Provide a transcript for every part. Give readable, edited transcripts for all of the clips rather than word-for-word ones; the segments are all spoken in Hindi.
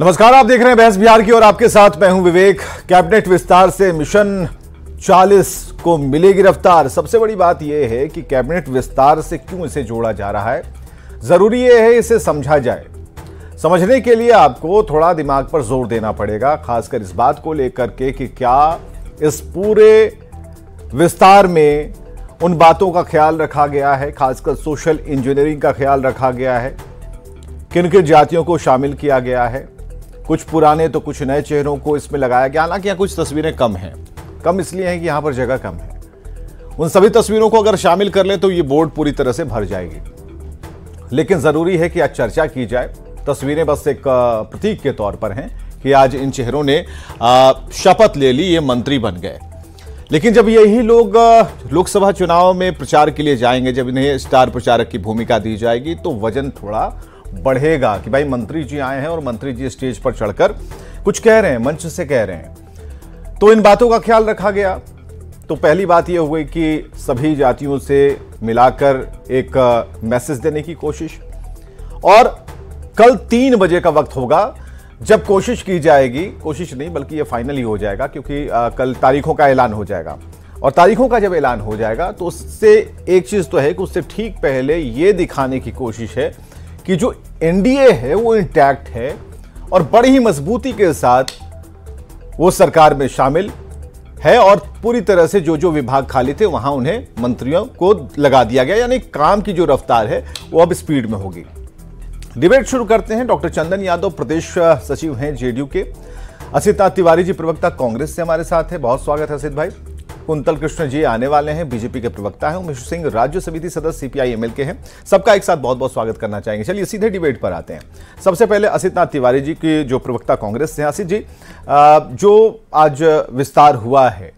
नमस्कार, आप देख रहे हैं बहस बिहार की और आपके साथ मैं हूं विवेक। कैबिनेट विस्तार से मिशन 40 को मिलेगी रफ्तार। सबसे बड़ी बात यह है कि कैबिनेट विस्तार से क्यों इसे जोड़ा जा रहा है। जरूरी यह है इसे समझा जाए। समझने के लिए आपको थोड़ा दिमाग पर जोर देना पड़ेगा, खासकर इस बात को लेकर के कि क्या इस पूरे विस्तार में उन बातों का ख्याल रखा गया है, खासकर सोशल इंजीनियरिंग का ख्याल रखा गया है, किन किन जातियों को शामिल किया गया है, कुछ पुराने तो कुछ नए चेहरों को इसमें लगाया गया। हालांकि यहाँ कुछ तस्वीरें कम हैं, कम इसलिए हैं कि यहाँ पर जगह कम है। उन सभी तस्वीरों को अगर शामिल कर लें तो ये बोर्ड पूरी तरह से भर जाएगी। लेकिन जरूरी है कि आज चर्चा की जाए। तस्वीरें बस एक प्रतीक के तौर पर हैं कि आज इन चेहरों ने शपथ ले ली, ये मंत्री बन गए। लेकिन जब यही लोग लोकसभा चुनाव में प्रचार के लिए जाएंगे, जब इन्हें स्टार प्रचारक की भूमिका दी जाएगी, तो वजन थोड़ा बढ़ेगा कि भाई मंत्री जी आए हैं और मंत्री जी स्टेज पर चढ़कर कुछ कह रहे हैं, मंच से कह रहे हैं। तो इन बातों का ख्याल रखा गया। तो पहली बात यह हुई कि सभी जातियों से मिलाकर एक मैसेज देने की कोशिश, और कल 3 बजे का वक्त होगा जब कोशिश की जाएगी। कोशिश नहीं बल्कि ये फाइनल ही हो जाएगा, क्योंकि कल तारीखों का ऐलान हो जाएगा। और तारीखों का जब ऐलान हो जाएगा तो उससे एक चीज तो है कि उससे ठीक पहले ये दिखाने की कोशिश है कि जो एनडीए है वो इंटैक्ट है और बड़ी ही मजबूती के साथ वो सरकार में शामिल है, और पूरी तरह से जो जो विभाग खाली थे वहां उन्हें मंत्रियों को लगा दिया गया। यानी काम की जो रफ्तार है वो अब स्पीड में होगी। डिबेट शुरू करते हैं। डॉक्टर चंदन यादव प्रदेश सचिव हैं जेडीयू के। असित नाथ तिवारी जी प्रवक्ता कांग्रेस से हमारे साथ है, बहुत स्वागत है असित भाई। कुंतल कृष्ण जी आने वाले हैं, बीजेपी के प्रवक्ता हैं। उमेश सिंह राज्य समिति सदस्य सीपीआई-एमएल के हैं। सबका एक साथ बहुत बहुत स्वागत करना चाहेंगे। चलिए सीधे डिबेट पर आते हैं। सबसे पहले असित नाथ तिवारी जी की जो प्रवक्ता कांग्रेस से हैं। असित जी, जो आज विस्तार हुआ है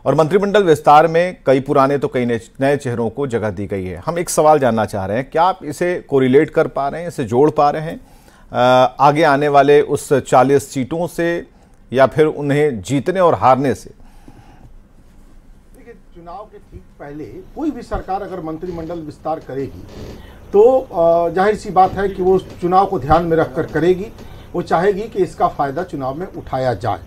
और मंत्रिमंडल विस्तार में कई पुराने तो कई नए चेहरों को जगह दी गई है, हम एक सवाल जानना चाह रहे हैं, क्या आप इसे कोरिलेट कर पा रहे हैं, इसे जोड़ पा रहे हैं आगे आने वाले उस 40 सीटों से, या फिर उन्हें जीतने और हारने से? चुनाव के ठीक पहले कोई भी सरकार अगर मंत्रिमंडल विस्तार करेगी तो जाहिर सी बात है कि वो चुनाव को ध्यान में रखकर करेगी। वो चाहेगी कि इसका फायदा चुनाव में उठाया जाए।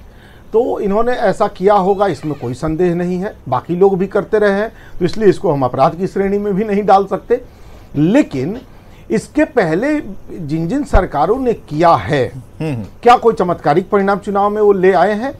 तो इन्होंने ऐसा किया होगा, इसमें कोई संदेह नहीं है। बाकी लोग भी करते रहे हैं, तो इसलिए इसको हम अपराध की श्रेणी में भी नहीं डाल सकते। लेकिन इसके पहले जिन जिन सरकारों ने किया है, क्या कोई चमत्कारिक परिणाम चुनाव में वो ले आए हैं?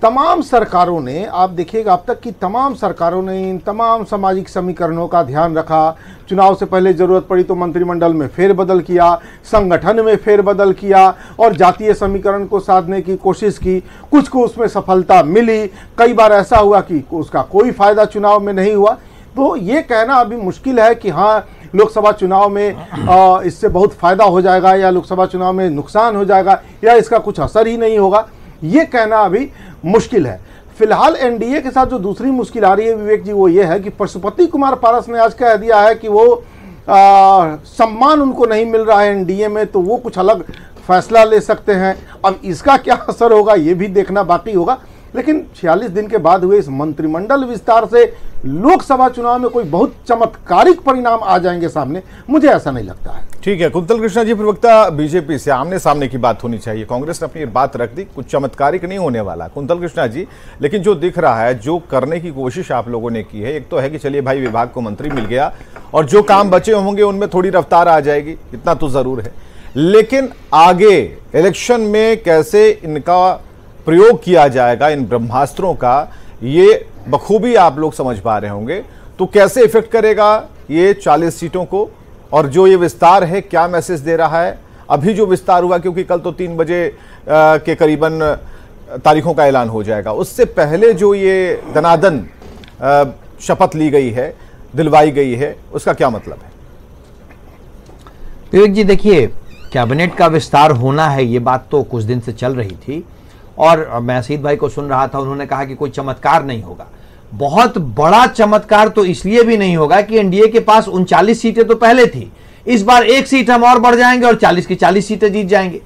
तमाम सरकारों ने, आप देखिएगा अब तक की तमाम सरकारों ने इन तमाम सामाजिक समीकरणों का ध्यान रखा। चुनाव से पहले जरूरत पड़ी तो मंत्रिमंडल में फेरबदल किया, संगठन में फेरबदल किया और जातीय समीकरण को साधने की कोशिश की। कुछ को उसमें सफलता मिली, कई बार ऐसा हुआ कि उसका कोई फायदा चुनाव में नहीं हुआ। तो ये कहना अभी मुश्किल है कि हाँ लोकसभा चुनाव में इससे बहुत फायदा हो जाएगा या लोकसभा चुनाव में नुकसान हो जाएगा या इसका कुछ असर ही नहीं होगा, ये कहना अभी मुश्किल है। फिलहाल एनडीए के साथ जो दूसरी मुश्किल आ रही है विवेक जी, वो ये है कि पशुपति कुमार पारस ने आज कह दिया है कि वो सम्मान उनको नहीं मिल रहा है एनडीए में, तो वो कुछ अलग फैसला ले सकते हैं। अब इसका क्या असर होगा ये भी देखना बाकी होगा। लेकिन 46 दिन के बाद हुए इस मंत्रिमंडल विस्तार से लोकसभा चुनाव में कोई बहुत चमत्कारिक परिणाम आ जाएंगे सामने, मुझे ऐसा नहीं लगता है। ठीक है, कुंतल कृष्ण जी प्रवक्ता बीजेपी से, आमने सामने की बात होनी चाहिए। कांग्रेस ने अपनी बात रख दी, कुछ चमत्कारिक नहीं होने वाला कुंतल कृष्ण जी। लेकिन जो दिख रहा है, जो करने की कोशिश आप लोगों ने की है, एक तो है कि चलिए भाई विभाग को मंत्री मिल गया और जो काम बचे होंगे उनमें थोड़ी रफ्तार आ जाएगी, इतना तो जरूर है। लेकिन आगे इलेक्शन में कैसे इनका प्रयोग किया जाएगा, इन ब्रह्मास्त्रों का, ये बखूबी आप लोग समझ पा रहे होंगे। तो कैसे इफेक्ट करेगा ये 40 सीटों को, और जो ये विस्तार है क्या मैसेज दे रहा है? अभी जो विस्तार हुआ, क्योंकि कल तो 3 बजे के करीबन तारीखों का ऐलान हो जाएगा, उससे पहले जो ये दनादन शपथ ली गई है, दिलवाई गई है, उसका क्या मतलब है? विवेक जी देखिए, कैबिनेट का विस्तार होना है ये बात तो कुछ दिन से चल रही थी, और मैं असीत भाई को सुन रहा था, उन्होंने कहा कि कोई चमत्कार नहीं होगा। बहुत बड़ा चमत्कार तो इसलिए भी नहीं होगा कि एनडीए के पास 39 सीटें तो पहले थी, इस बार 1 सीट हम और बढ़ जाएंगे और 40 की 40 सीटें जीत जाएंगे।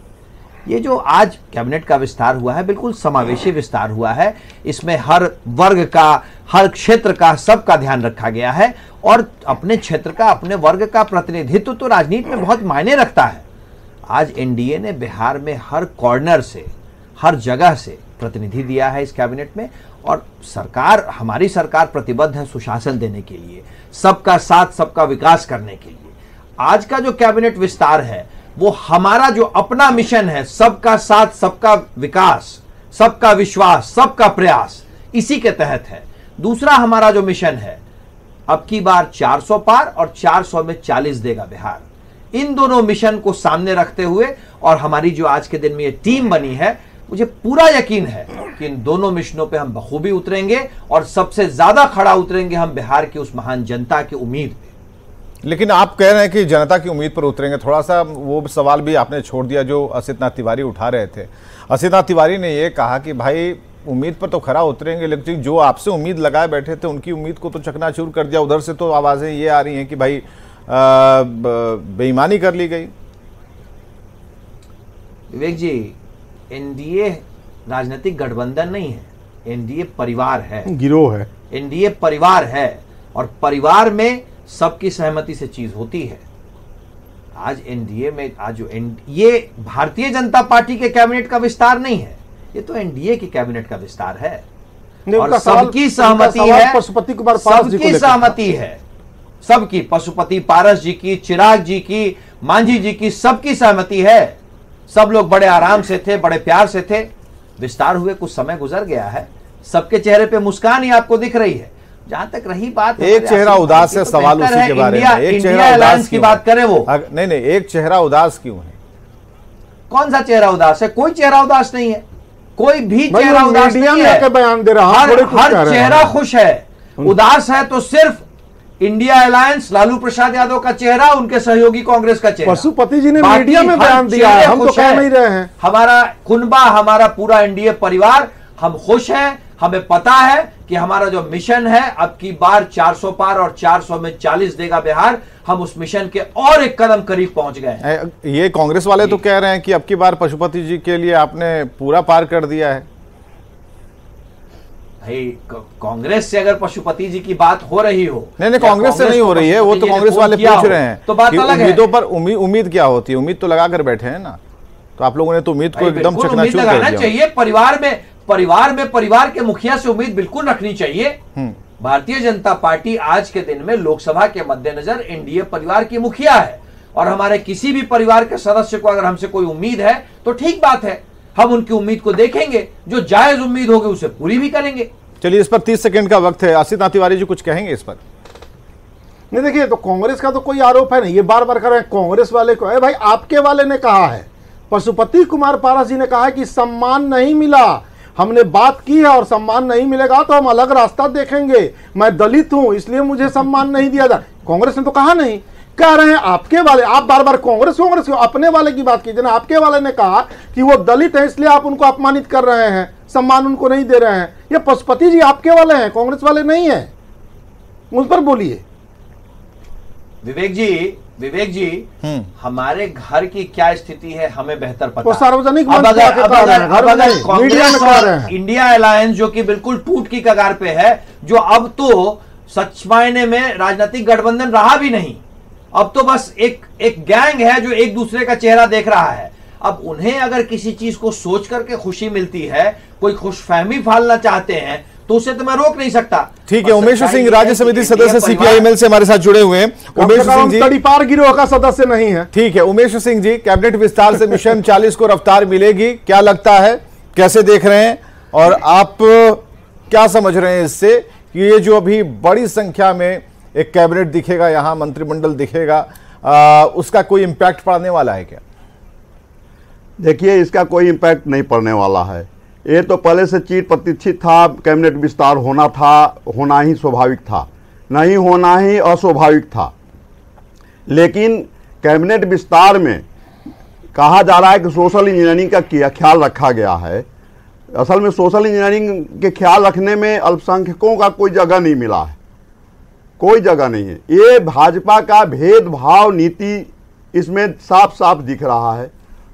ये जो आज कैबिनेट का विस्तार हुआ है बिल्कुल समावेशी विस्तार हुआ है। इसमें हर वर्ग का, हर क्षेत्र का, सबका ध्यान रखा गया है, और अपने क्षेत्र का, अपने वर्ग का प्रतिनिधित्व तो राजनीति में बहुत मायने रखता है। आज एनडीए ने बिहार में हर कॉर्नर से, हर जगह से प्रतिनिधि दिया है इस कैबिनेट में, और सरकार, हमारी सरकार प्रतिबद्ध है सुशासन देने के लिए, सबका साथ सबका विकास करने के लिए। आज का जो कैबिनेट विस्तार है वो हमारा जो अपना मिशन है, सबका साथ सबका विकास, सबका विश्वास, सबका प्रयास, इसी के तहत है। दूसरा हमारा जो मिशन है, अब की बार 400 पार और 400 में 40 देगा बिहार। इन दोनों मिशन को सामने रखते हुए और हमारी जो आज के दिन में ये टीम बनी है, मुझे पूरा यकीन है कि इन दोनों मिशनों पे हम बखूबी उतरेंगे और सबसे ज्यादा खड़ा उतरेंगे हम बिहार की उस महान जनता की उम्मीद पे। लेकिन आप कह रहे हैं कि जनता की उम्मीद पर उतरेंगे, थोड़ा सा वो सवाल भी आपने छोड़ दिया जो असित नाथ तिवारी उठा रहे थे। असित नाथ तिवारी ने ये कहा कि भाई उम्मीद पर तो खरा उतरेंगे, लेकिन जो आपसे उम्मीद लगाए बैठे थे उनकी उम्मीद को तो चकनाचूर कर दिया। उधर से तो आवाजें ये आ रही हैं कि भाई बेईमानी कर ली गई। विवेक जी, एनडीए राजनीतिक गठबंधन नहीं है, एनडीए परिवार है, गिरोह है। एनडीए परिवार है और परिवार में सबकी सहमति से चीज होती है। आज एनडीए में आज जो ये भारतीय जनता पार्टी के कैबिनेट का विस्तार नहीं है, ये तो एनडीए की कैबिनेट का विस्तार है और सबकी सहमति है, पशुपति कुमार पारस जी सबकी सहमति है, सबकी, पशुपति पारस जी की, चिराग जी की, मांझी जी की, सबकी सहमति है। सब लोग बड़े आराम से थे, बड़े प्यार से थे। विस्तार हुए कुछ समय गुजर गया है, सबके चेहरे पे मुस्कान ही आपको दिख रही है। जहां तक रही बात, एक चेहरा उदास है, सवाल उसी के बारे में। एक चेहरा उदास की बात करें वो नहीं, एक चेहरा उदास क्यों है? कौन सा चेहरा उदास है? कोई चेहरा उदास नहीं है, कोई भी चेहरा उदास नहीं है। बयान दे रहा हर चेहरा खुश है। उदास है तो सिर्फ इंडिया अलायंस, लालू प्रसाद यादव का चेहरा, उनके सहयोगी कांग्रेस का चेहरा। पशुपति जी ने मीडिया में बयान दिया है, हम तो कह नहीं रहे हैं। हमारा कुनबा, हमारा पूरा एनडीए परिवार, हम खुश हैं। हमें पता है कि हमारा जो मिशन है, अब की बार 400 पार और 400 में 40 देगा बिहार, हम उस मिशन के और एक कदम करीब पहुंच गए। ये कांग्रेस वाले तो कह रहे हैं कि अब की बार पशुपति जी के लिए आपने पूरा पार कर दिया है। भाई, कांग्रेस से अगर पशुपति जी की बात हो रही हो, नहीं, कांग्रेस से नहीं हो रही है, वो तो कांग्रेस वाले पूछ रहे हैं तो बात अलग है। उम्मीदों पर उम्मीद क्या होती है? उम्मीद तो लगा कर बैठे हैं ना, तो आप लोगों ने तो उम्मीद को एकदम चकनाचूर कर दिया। चाहिए परिवार के मुखिया से उम्मीद बिल्कुल रखनी चाहिए। भारतीय जनता पार्टी आज के दिन में लोकसभा के मद्देनजर एनडीए परिवार की मुखिया है और हमारे किसी भी परिवार के सदस्य को अगर हमसे कोई उम्मीद है तो ठीक बात है, हम उनकी उम्मीद को देखेंगे, जो जायज उम्मीद होगी उसे पूरी भी करेंगे। चलिए, इस पर 30 सेकंड का वक्त है। असित नाथ तिवारी जी कुछ कहेंगे इस पर? नहीं, देखिए, तो कांग्रेस का तो कोई आरोप है नहीं, ये बार बार कर रहे हैं कांग्रेस वाले को। भाई, आपके वाले ने कहा है, पशुपति कुमार पारस जी ने कहा है कि सम्मान नहीं मिला, हमने बात की है और सम्मान नहीं मिलेगा तो हम अलग रास्ता देखेंगे, मैं दलित हूं इसलिए मुझे सम्मान नहीं दिया जाए। कांग्रेस ने तो कहा नहीं, कह रहे हैं आपके वाले। आप बार बार कांग्रेस अपने वाले की बात कीजिए ना। आपके वाले ने कहा कि वो दलित है इसलिए आप उनको अपमानित कर रहे हैं, सम्मान उनको नहीं दे रहे हैं। ये पशुपति जी आपके वाले हैं, कांग्रेस वाले नहीं है, उस पर बोलिए। विवेक जी, हमारे घर की क्या स्थिति है हमें बेहतर पता है। सार्वजनिक इंडिया अलायंस जो कि बिल्कुल टूट की कगार पे है, जो अब तो सच मायने में राजनीतिक गठबंधन रहा भी नहीं, अब तो बस एक गैंग है जो एक दूसरे का चेहरा देख रहा है। अब उन्हें अगर किसी चीज को सोच करके खुशी मिलती है, कोई खुशफहमी फालना चाहते हैं, तो उसे तो मैं रोक नहीं सकता। ठीक है, उमेश सिंह राज्य समिति सदस्य सीपीआईएमएल से हमारे साथ जुड़े हुए हैं। उमेश सिंह जी तड़ीपार गिरोह का सदस्य नहीं है। ठीक है, उमेश सिंह जी, कैबिनेट विस्तार से मिशन 40 को रफ्तार मिलेगी, क्या लगता है, कैसे देख रहे हैं और आप क्या समझ रहे हैं इससे कि ये जो अभी बड़ी संख्या में एक कैबिनेट दिखेगा, यहां मंत्रिमंडल दिखेगा, उसका कोई इंपैक्ट पड़ने वाला है क्या? देखिए, इसका कोई इंपैक्ट नहीं पड़ने वाला है। ये तो पहले से चिर प्रतीक्षित था, कैबिनेट विस्तार होना था, होना ही स्वाभाविक था, नहीं होना ही अस्वाभाविक था। लेकिन कैबिनेट विस्तार में कहा जा रहा है कि सोशल इंजीनियरिंग का ख्याल रखा गया है। असल में सोशल इंजीनियरिंग के ख्याल रखने में अल्पसंख्यकों का कोई जगह नहीं मिला है, कोई जगह नहीं है। ये भाजपा का भेदभाव नीति इसमें साफ साफ दिख रहा है।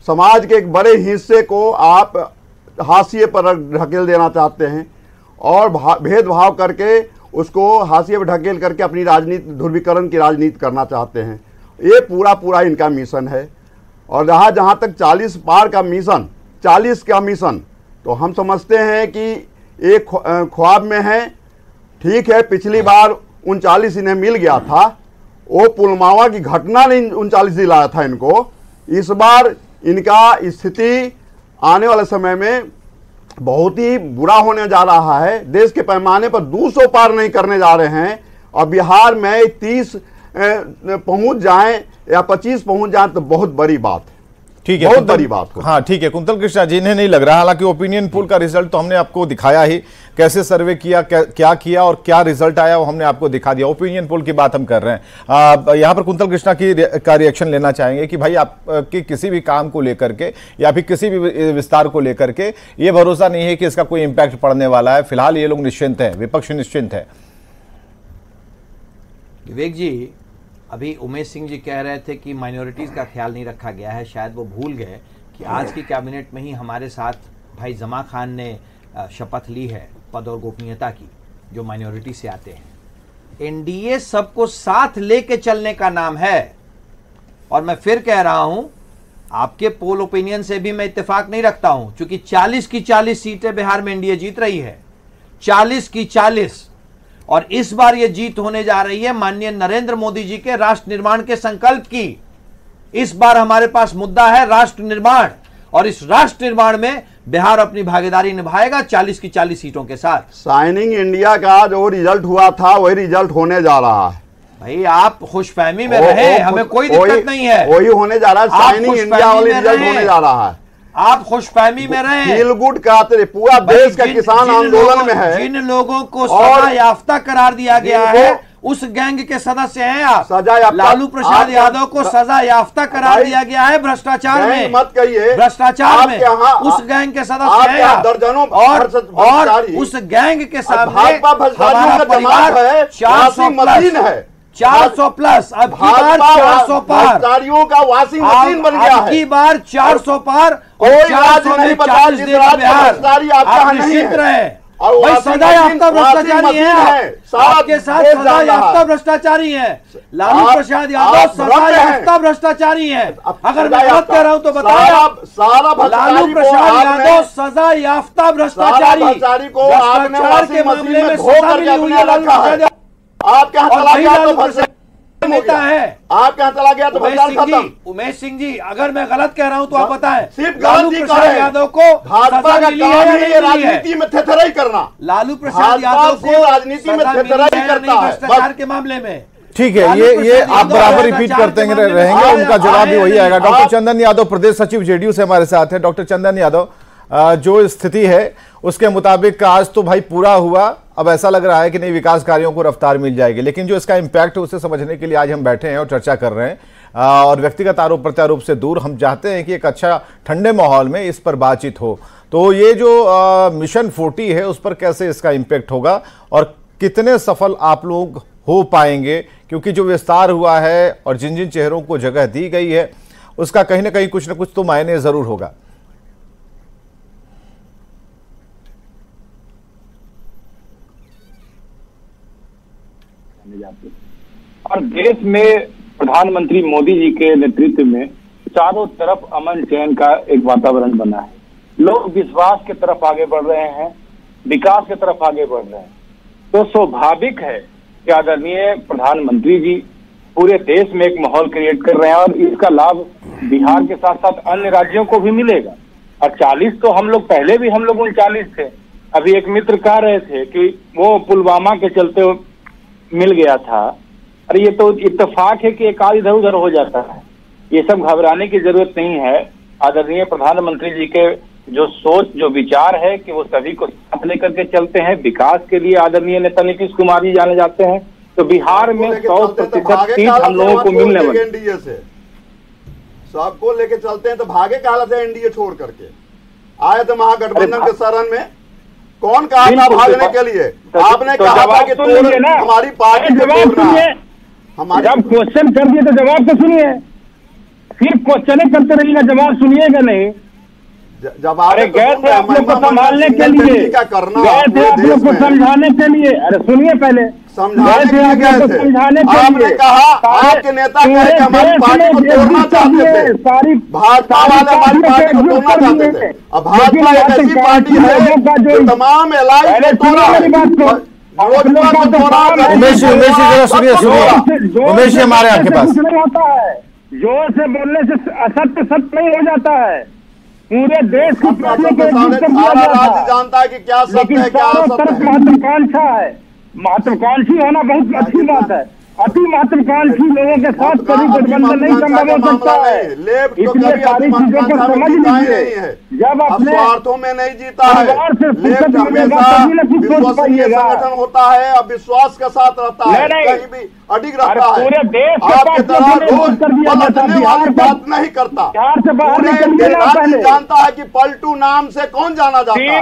समाज के एक बड़े हिस्से को आप हाशिए पर ढकेल देना चाहते हैं और भेदभाव करके उसको हाशिए पर ढकेल करके अपनी राजनीति, ध्रुवीकरण की राजनीति करना चाहते हैं। ये पूरा इनका मिशन है और रहा जहां तक 40 पार का मिशन, 40 का मिशन, तो हम समझते हैं कि एक ख्वाब में है। ठीक है, पिछली बार 39 इन्हें मिल गया था, वो पुलवामा की घटना ने 39 दिलाया था इनको। इस बार इनका स्थिति आने वाले समय में बहुत ही बुरा होने जा रहा है। देश के पैमाने पर 200 पार नहीं करने जा रहे हैं, और बिहार में 30 पहुंच जाएं या 25 पहुंच जाएं तो बहुत बड़ी बात है। ठीक है, बहुत बड़ी बात हो। हाँ ठीक है कुंतल कृष्णा जी, इन्हें नहीं लग रहा, हालांकि ओपिनियन पोल का रिजल्ट तो हमने आपको दिखाया ही, कैसे सर्वे किया, क्या किया और क्या रिजल्ट आया वो हमने आपको दिखा दिया। ओपिनियन पोल की बात हम कर रहे हैं। यहाँ पर कुंतल कृष्णा का रिएक्शन लेना चाहेंगे कि भाई आपके किसी भी काम को लेकर के या फिर किसी भी विस्तार को लेकर के ये भरोसा नहीं है कि इसका कोई इंपैक्ट पड़ने वाला है। फिलहाल ये लोग निश्चिंत है, विपक्ष निश्चिंत है। विवेक जी, अभी उमेश सिंह जी कह रहे थे कि माइनॉरिटीज़ का ख्याल नहीं रखा गया है। शायद वो भूल गए कि आज की कैबिनेट में ही हमारे साथ भाई जमा खान ने शपथ ली है पद और गोपनीयता की, जो माइनॉरिटी से आते हैं। एनडीए सबको साथ लेके चलने का नाम है। और मैं फिर कह रहा हूं, आपके पोल ओपिनियन से भी मैं इत्तेफाक नहीं रखता हूं, क्योंकि 40 की 40 सीटें बिहार में एनडीए जीत रही है, 40 की 40। और इस बार यह जीत होने जा रही है माननीय नरेंद्र मोदी जी के राष्ट्र निर्माण के संकल्प की। इस बार हमारे पास मुद्दा है राष्ट्र निर्माण, और इस राष्ट्र निर्माण में बिहार अपनी भागीदारी निभाएगा 40 की 40 सीटों के साथ। शाइनिंग इंडिया का जो रिजल्ट हुआ था वही रिजल्ट होने जा रहा है। भाई आप खुशफहमी में रहे, हमें कोई दिक्कत नहीं है, वही होने जा रहा है। शाइनिंग इंडिया वाली रिजल्ट होने जा रहा है। आप खुशफहमी में रहे, फील गुड कराते, पूरा देश का किसान आंदोलन में है। जिन लोगों को सजा याफ्ता करार दिया गया है उस गैंग के सदस्य हैं आप। सजा याफ्ता लालू प्रसाद यादव को सजा याफ्ता करार दिया गया है भ्रष्टाचार में, मत कहिए भ्रष्टाचार में, उस गैंग के सदस्य हैं आप। दर्जनों और उस गैंग के सामने हमारा परिवार 400 प्लस, अब की बार 400 पार का वॉशिंग मशीन बन गया है। अब की बार 400 पार, कोई राज्य नहीं बता जिस राज्य में भ्रष्टाचारी आपका नहीं है। भाई सजा याफ्ता भ्रष्टाचारी है, आपके साथ सजा याफ्ता भ्रष्टाचारी है। लालू प्रसाद यादव सजा याफ्ता भ्रष्टाचारी है। अगर मैं गलत कह रहा हूं तो बताएं आप। लालू प्रसाद यादव सजा याफ्ता भ्रष्टाचारी, भ्रष्टाचार के मामले में सजा मिली हुई है लालू प्रसाद यादव। आप कहां चला गया तो नेता है, आप कहां चला गया तो उमेश सिंह जी, अगर मैं गलत कह रहा हूं तो आप बताएं। सिर्फ लालू प्रसाद यादव को भाजपा का काम है राजनीति में थेथराई करना। लालू प्रसाद यादव को राजनीति में थेथराई करता है भ्रष्टाचार के मामले में। ठीक है, ये आप बराबर रिपीट करते रहेंगे, उनका जवाब भी वही आएगा। डॉक्टर चंदन यादव प्रदेश सचिव जेडीयू से हमारे साथ हैं। डॉक्टर चंदन यादव, जो स्थिति है उसके मुताबिक आज तो भाई पूरा हुआ, अब ऐसा लग रहा है कि नहीं विकास कार्यों को रफ्तार मिल जाएगी, लेकिन जो इसका इंपैक्ट है उसे समझने के लिए आज हम बैठे हैं और चर्चा कर रहे हैं। और व्यक्तिगत आरोप प्रत्यारोप से दूर हम चाहते हैं कि एक अच्छा ठंडे माहौल में इस पर बातचीत हो। तो ये जो मिशन 40 है उस पर कैसे इसका इंपैक्ट होगा और कितने सफल आप लोग हो पाएंगे, क्योंकि जो विस्तार हुआ है और जिन जिन चेहरों को जगह दी गई है उसका कहीं ना कहीं कुछ ना कुछ तो मायने जरूर होगा। और देश में प्रधानमंत्री मोदी जी के नेतृत्व में चारों तरफ अमन चैन का एक वातावरण बना है। लोग विश्वास की तरफ आगे बढ़ रहे हैं, विकास की तरफ आगे बढ़ रहे हैं। तो स्वाभाविक है कि आदरणीय प्रधानमंत्री जी पूरे देश में एक माहौल क्रिएट कर रहे हैं और इसका लाभ बिहार के साथ साथ अन्य राज्यों को भी मिलेगा। और 40 तो हम लोग पहले भी 39 थे। अभी एक मित्र कह रहे थे कि वो पुलवामा के चलते मिल गया था। अरे ये तो इत्तेफाक है कि एक आध इधर उधर हो जाता है, ये सब घबराने की जरूरत नहीं है। आदरणीय प्रधानमंत्री जी के जो सोच जो विचार है कि वो सभी को साथ लेकर के चलते हैं विकास के लिए। आदरणीय नेता नीतीश कुमार जी जाने जाते हैं, तो बिहार में 100% सीट हम लोगों को मिलने वाली। एनडीए से सबको लेके चलते हैं तो भागे कहा था एनडीए छोड़ करके आए थे महागठबंधन के शरण में। कौन कहा था भागने के लिए? आपने कहा था कि हमारी पार्टी को तोड़ना। जब क्वेश्चन कर दिए तो जवाब तो सुनिए, सिर्फ क्वेश्चन करते रहिएगा, जवाब सुनिएगा नहीं। जब अरे गए थे आप लोग को संभालने के लिए, गए थे आप लोग को समझाने के लिए। अरे सुनिए पहले, समझाने के लिए गए थे। आपने कहा आपके नेता कहे कि हमारी पार्टी को तोड़ना चाहते थे, भाजपा वाले हमारी पार्टी को तोड़ना चाहते थे। अब भाजपा एक ऐसी पार्टी है जो तमाम एलायंस को तोड़ा है, लोजपा को तोड़ा। उमेश जी जरा सुनिए उमेश जी हमारे आपके पास होता है, जोर से बोलने से असत्य सत्य नहीं हो जाता है। पूरे देश की सारा राज्य जानता है कि क्या सत्य है क्या असत्य है। महत्वाकांक्षा है, महत्वाकांक्षी होना बहुत अच्छी बात है। अति महत्वाकांक्षी लोगों के साथ कभी गठबंधन नहीं संभव हो सकता है। इसलिए सारी चीजों को समझ लीजिए। जब अपने स्वार्थों में नहीं जीता है, लेफ्ट हमेशा विश्वसनीय संगठन होता है, अब विश्वास के साथ रहता है, कहीं भी अडिग रहता है। पूरे देश आपके तरह रोज पलटने वाली बात नहीं करता। पूरे राज्य जानता है कि पलटू नाम से कौन जाना जाता है।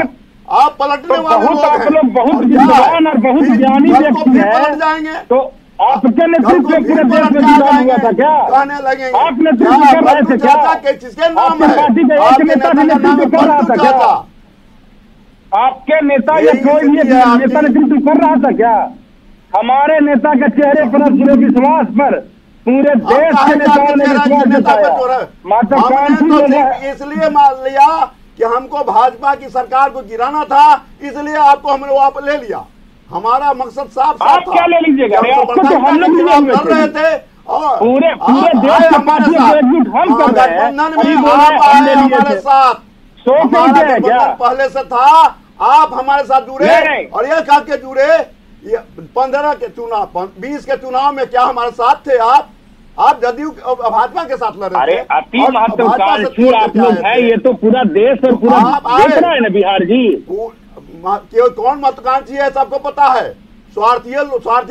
आप पलटने वाले लोग बहुत विद्वान और बहुत ज्ञानी व्यक्ति हैं, तो आपके नेतृत्व में पूरे देश में चुनाव हुआ था क्या? कहने लगेंगे आप नेतृत्व कर रहे थे क्या? किसके नाम है? पार्टी का एक नेता नेतृत्व कर रहा था क्या? आपके नेता या कोई नेता नेतृत्व कर रहा था क्या? हमारे नेता के चेहरे पर पूरे विश्वास पर पूरे देश के नेताओं ने विश्वास जताया। महत्वाकांक्षी इसलिए मान लिया कि हमको भाजपा की सरकार को गिराना था, इसलिए आपको हमने वापस ले लिया। हमारा मकसद साफ आप क्या ले लीजिएगा? आपको तो हम लोग कर रहे थे और पूरे देश के पार्टियों को एकजुट हम कर रहे हैं। हमारे साथ क्या पहले से था, आप हमारे साथ जुड़े और ये कह के जुड़े 15 के चुनाव 20 के चुनाव में क्या हमारे साथ थे आप जदयू भाजपा के साथ लड़ रहे थे। अरे अति महत्वाकांक्षी आप लोग हैं, ये तो पूरा देश और पूरा देख रहा है ना बिहार जी। कौन महत्वाकांक्षी है सबको पता है। स्वार्थी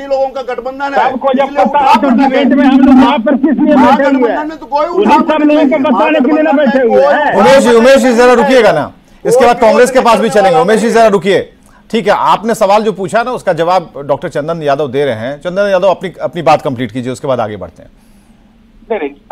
लोगों का गठबंधन है। सबको जब पता है तो डिबेट में हम लोग वहाँ पर किस लिए बैठे हुए हैं? में तो कोई सब लोगों को बताने के लिए ना बैठे हुए हैं। उमेश जी जरा रुकिएगा ना, इसके बाद कांग्रेस के पास भी चलेंगे। उमेश जी जरा रुकिए, ठीक है। आपने सवाल जो पूछा ना उसका जवाब डॉक्टर चंदन यादव दे रहे हैं। चंदन यादव अपनी बात कंप्लीट कीजिए, उसके बाद आगे बढ़ते हैं।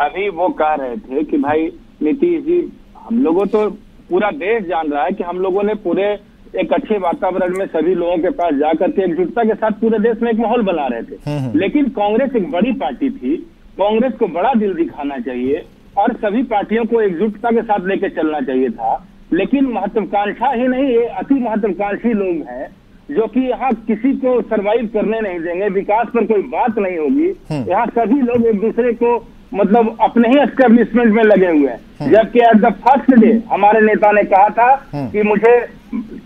अभी वो कह रहे थे कि भाई नीतीश जी, हम लोगों तो पूरा देश जान रहा है कि हम लोगों ने पूरे एक अच्छे वातावरण में सभी लोगों के पास जाकर के एकजुटता के साथ पूरे देश में एक माहौल बना रहे थे। लेकिन कांग्रेस एक बड़ी पार्टी थी, कांग्रेस को बड़ा दिल दिखाना चाहिए और सभी पार्टियों को एकजुटता के साथ लेकर चलना चाहिए था। लेकिन महत्वाकांक्षा ही नहीं, ये अति महत्वाकांक्षी लोग हैं जो कि यहाँ किसी को सरवाइव करने नहीं देंगे, विकास पर कोई बात नहीं होगी। यहाँ सभी लोग एक दूसरे को मतलब अपने ही एस्टेब्लिशमेंट में लगे हुए हैं। जबकि एट द फर्स्ट डे हमारे नेता ने कहा था कि मुझे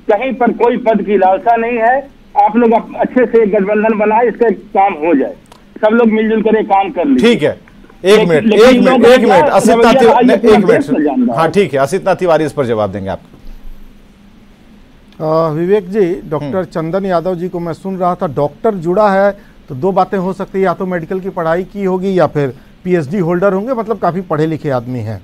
कहीं पर कोई पद की लालसा नहीं है, आप लोग अच्छे से गठबंधन बनाए, इसका काम हो जाए, सब लोग मिलजुल कर काम कर लीजिए। ठीक है, एक मिनट असित तिवारी, हाँ ठीक है, असित तिवारी इस पर जवाब देंगे आप। विवेक जी, डॉक्टर चंदन यादव जी को मैं सुन रहा था, डॉक्टर जुड़ा है तो दो बातें हो सकती है, या तो मेडिकल की पढ़ाई की होगी या फिर पीएचडी होल्डर होंगे, मतलब काफ़ी पढ़े लिखे आदमी हैं।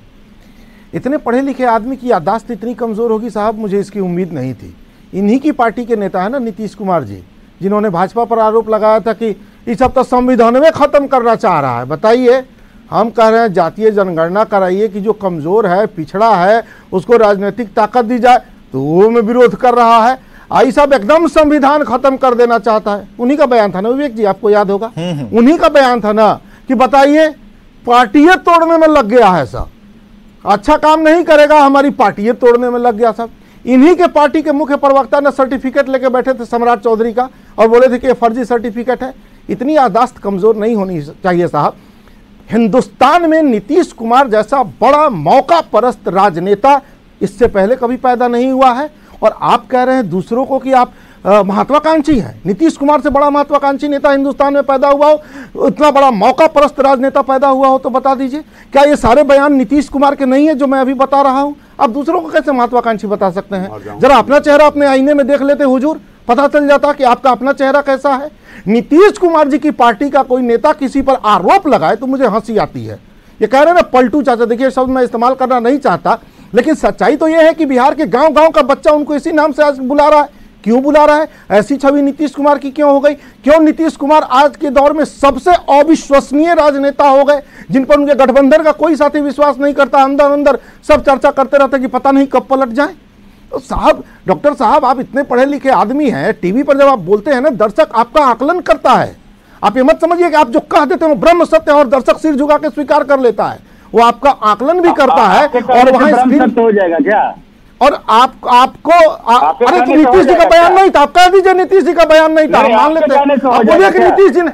इतने पढ़े लिखे आदमी की याददाश्त इतनी कमज़ोर होगी साहब, मुझे इसकी उम्मीद नहीं थी। इन्हीं की पार्टी के नेता है ना नीतीश कुमार जी, जिन्होंने भाजपा पर आरोप लगाया था कि ये सब तो संविधान में ख़त्म करना चाह रहा है। बताइए, हम कह रहे हैं जातीय जनगणना कराइए कि जो कमज़ोर है, पिछड़ा है, उसको राजनीतिक ताकत दी जाए, तो वो में विरोध कर रहा है। आई सब एकदम संविधान खत्म कर देना चाहता है। उन्हीं का बयान था ना विवेक जी, आपको याद होगा, उन्हीं का बयान था ना कि बताइए पार्टियां तोड़ने में लग गया है सब, अच्छा काम नहीं करेगा, हमारी पार्टियां तोड़ने में लग गया सब। इन्हीं के पार्टी के मुख्य प्रवक्ता ने सर्टिफिकेट लेके बैठे थे सम्राट चौधरी का और बोले थे कि ये फर्जी सर्टिफिकेट है। इतनी याददाश्त कमजोर नहीं होनी चाहिए साहब। हिंदुस्तान में नीतीश कुमार जैसा बड़ा मौका परस्त राजनेता इससे पहले कभी पैदा नहीं हुआ है, और आप कह रहे हैं दूसरों को कि आप महत्वाकांक्षी हैं। नीतीश कुमार से बड़ा महत्वाकांक्षी नेता हिंदुस्तान में पैदा हुआ हो, इतना बड़ा मौका परस्त राजनेता पैदा हुआ हो तो बता दीजिए, क्या ये सारे बयान नीतीश कुमार के नहीं है जो मैं अभी बता रहा हूं? आप दूसरों को कैसे महत्वाकांक्षी बता सकते हैं? जरा अपना चेहरा अपने आईने में देख लेते हुजूर, पता चल जाता कि आपका अपना चेहरा कैसा है। नीतीश कुमार जी की पार्टी का कोई नेता किसी पर आरोप लगाए तो मुझे हंसी आती है। ये कह रहे हैं ना पलटू चाचा, देखिए शब्द मैं इस्तेमाल करना नहीं चाहता, लेकिन सच्चाई तो यह है कि बिहार के गांव गांव का बच्चा उनको इसी नाम से आज बुला रहा है क्यों बुला रहा है? ऐसी छवि नीतीश कुमार की क्यों हो गई? क्यों नीतीश कुमार आज के दौर में सबसे अविश्वसनीय राजनेता हो गए, जिन पर उनके गठबंधन का कोई साथी विश्वास नहीं करता? अंदर अंदर सब चर्चा करते रहते कि पता नहीं कब पलट जाए। तो साहब, डॉक्टर साहब, आप इतने पढ़े लिखे आदमी हैं, टीवी पर जब आप बोलते हैं ना, दर्शक आपका आकलन करता है। आप ये मत समझिए कि आप जो कह देते हैं वो ब्रह्म सत्य है और दर्शक सिर झुका के स्वीकार कर लेता है। वो आपका आकलन भी करता है और वहां स्क्रीन हो जाएगा क्या? और अरे तो नीतीश जी का बयान नहीं था, आप कह दीजिए नीतीश जी का बयान नहीं था, मान लेते हैं। आप बोलिए कि नीतीश जी ने,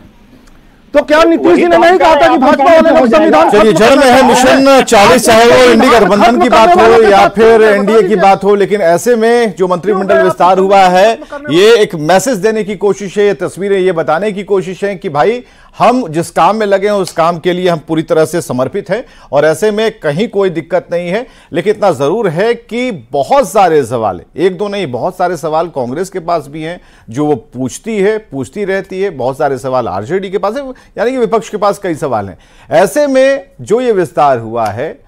तो क्या नीतीश जी ने नहीं कहा था कि भाजपा वाले लोग संविधान? चलिए, जड़ में है मिशन 40, चाहे वो इंडी गठबंधन की बात हो या फिर एनडीए की बात हो, लेकिन ऐसे में जो मंत्रिमंडल विस्तार हुआ है, ये एक मैसेज देने की कोशिश है, ये तस्वीरें ये बताने की कोशिश है कि भाई हम जिस काम में लगे हैं उस काम के लिए हम पूरी तरह से समर्पित हैं और ऐसे में कहीं कोई दिक्कत नहीं है। लेकिन इतना जरूर है कि बहुत सारे सवाल, एक दो नहीं, बहुत सारे सवाल कांग्रेस के पास भी हैं जो वो पूछती रहती है। बहुत सारे सवाल आरजेडी के पास है, यानी कि विपक्ष के पास कई सवाल हैं। ऐसे में जो ये विस्तार हुआ है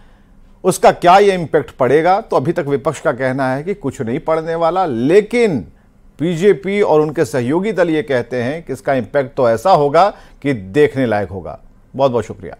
उसका क्या ये इंपैक्ट पड़ेगा, तो अभी तक विपक्ष का कहना है कि कुछ नहीं पड़ने वाला, लेकिन बीजेपी और उनके सहयोगी दल ये कहते हैं कि इसका इंपैक्ट तो ऐसा होगा कि देखने लायक होगा। बहुत बहुत शुक्रिया।